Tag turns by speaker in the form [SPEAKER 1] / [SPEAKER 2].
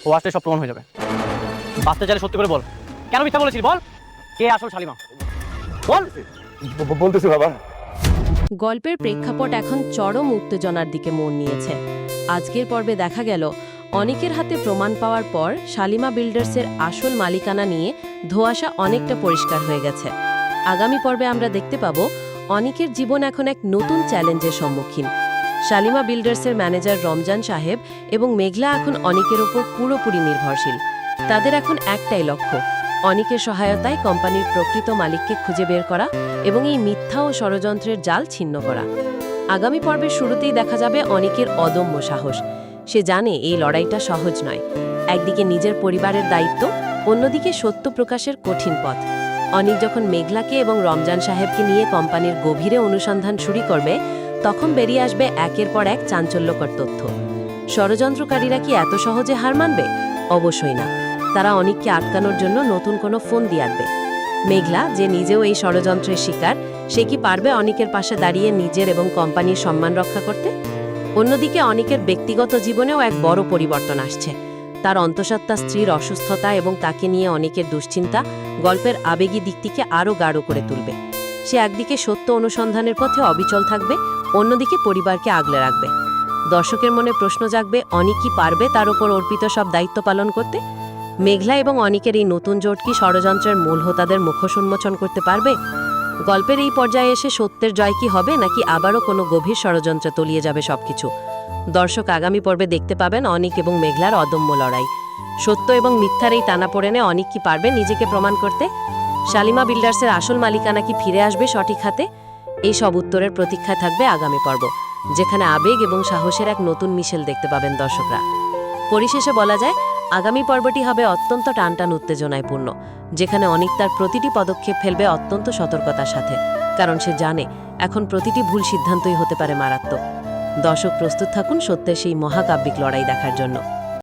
[SPEAKER 1] ও আসলে সব প্রমাণ হয়ে যাবে। বাঁচতে চাইলে সত্যি করে বল, কেন মিথ্যা বলেছিস বল, কে আসল শালিমা বল।
[SPEAKER 2] বলতেছি বাবা।
[SPEAKER 3] গল্পের প্রেক্ষাপট এখন চরম উত্তেজনার দিকে মন নিয়েছে। আজকের পর্বে দেখা গেল অনিকের হাতে প্রমাণ পাওয়ার পর শালিমা বিল্ডার্সের আসল মালিকানা নিয়ে ধোঁয়াশা অনেকটা পরিষ্কার হয়ে গেছে। আগামী পর্বে আমরা দেখতে পাব অনিকের জীবন এখন এক নতুন চ্যালেঞ্জের সম্মুখীন। শালিমা বিল্ডার্সের ম্যানেজার রমজান সাহেব এবং মেঘলা এখন অনিকের ওপর পুরোপুরি নির্ভরশীল। তাদের এখন একটাই লক্ষ্য, অনিকের সহায়তায় কোম্পানির প্রকৃত মালিককে খুঁজে বের করা এবং এই মিথ্যা ও ষড়যন্ত্রের জাল ছিন্ন করা। আগামী পর্বের শুরুতেই দেখা যাবে অনিকের অদম্য সাহস। সে জানে এই লড়াইটা সহজ নয়। একদিকে নিজের পরিবারের দায়িত্ব, অন্যদিকে সত্য প্রকাশের কঠিন পথ। অনিক যখন মেঘলাকে এবং রমজান সাহেবকে নিয়ে কোম্পানির গভীরে অনুসন্ধান শুরু করবে, তখন বেরিয়ে আসবে একের পর এক চাঞ্চল্যকর তথ্য। ষড়যন্ত্রকারীরা কি এত সহজে হার মানবে? অবশ্যই না। তারা অনিককে আটকানোর জন্য নতুন কোনো ফোন দিয়ে আসবে। মেঘলা, যে নিজেও এই ষড়যন্ত্রের শিকার, সে কি পারবে অনিকের পাশে দাঁড়িয়ে নিজের এবং কোম্পানির সম্মান রক্ষা করতে? অন্যদিকে অনিকের ব্যক্তিগত জীবনেও এক বড় পরিবর্তন আসছে। তার অন্তঃসত্ত্বা স্ত্রীর অসুস্থতা এবং তাকে নিয়ে অনিকের দুশ্চিন্তা গল্পের আবেগী দিকটিকে আরও গাঢ় করে তুলবে। সে একদিকে সত্য অনুসন্ধানের পথে অবিচল থাকবে, অন্যদিকে পরিবারকে আগলে রাখবে। দর্শকের মনে প্রশ্ন জাগবে, অনিক কি পারবে তার উপর অর্পিত সব দায়িত্ব পালন করতে? মেঘলা এবং অনিকের এই নতুন জোট কি ষড়যন্ত্রের মূল হোতাদের মুখোশ উন্মোচন করতে পারবে? গল্পের এই পর্যায়ে এসে সত্যের জয় কি হবে, নাকি আবারও কোনো গভীর ষড়যন্ত্রে তলিয়ে যাবে সবকিছু? দর্শক আগামী পর্বে দেখতে পাবেন অনিক এবং মেঘলার অদম্য লড়াই। সত্য এবং মিথ্যার এই টানাপোড়েনে অনিক কি পারবে নিজেকে প্রমাণ করতে? শালিমা বিল্ডার্সের আসল মালিকানা কি ফিরে আসবে সঠিক হাতে? এই সব উত্তরের প্রতীক্ষায় থাকবে আগামী পর্ব, যেখানে আবেগ এবং সাহসের এক নতুন মিশেল দেখতে পাবেন দর্শকরা। পরিশেষে বলা যায়, আগামী পর্বটি হবে অত্যন্ত টানটান উত্তেজনায় পূর্ণ, যেখানে অনিক তার প্রতিটি পদক্ষেপ ফেলবে অত্যন্ত সতর্কতার সাথে, কারণ সে জানে এখন প্রতিটি ভুল সিদ্ধান্তই হতে পারে মারাত্মক। দর্শক প্রস্তুত থাকুন সত্যের সেই মহাকাব্যিক লড়াই দেখার জন্য।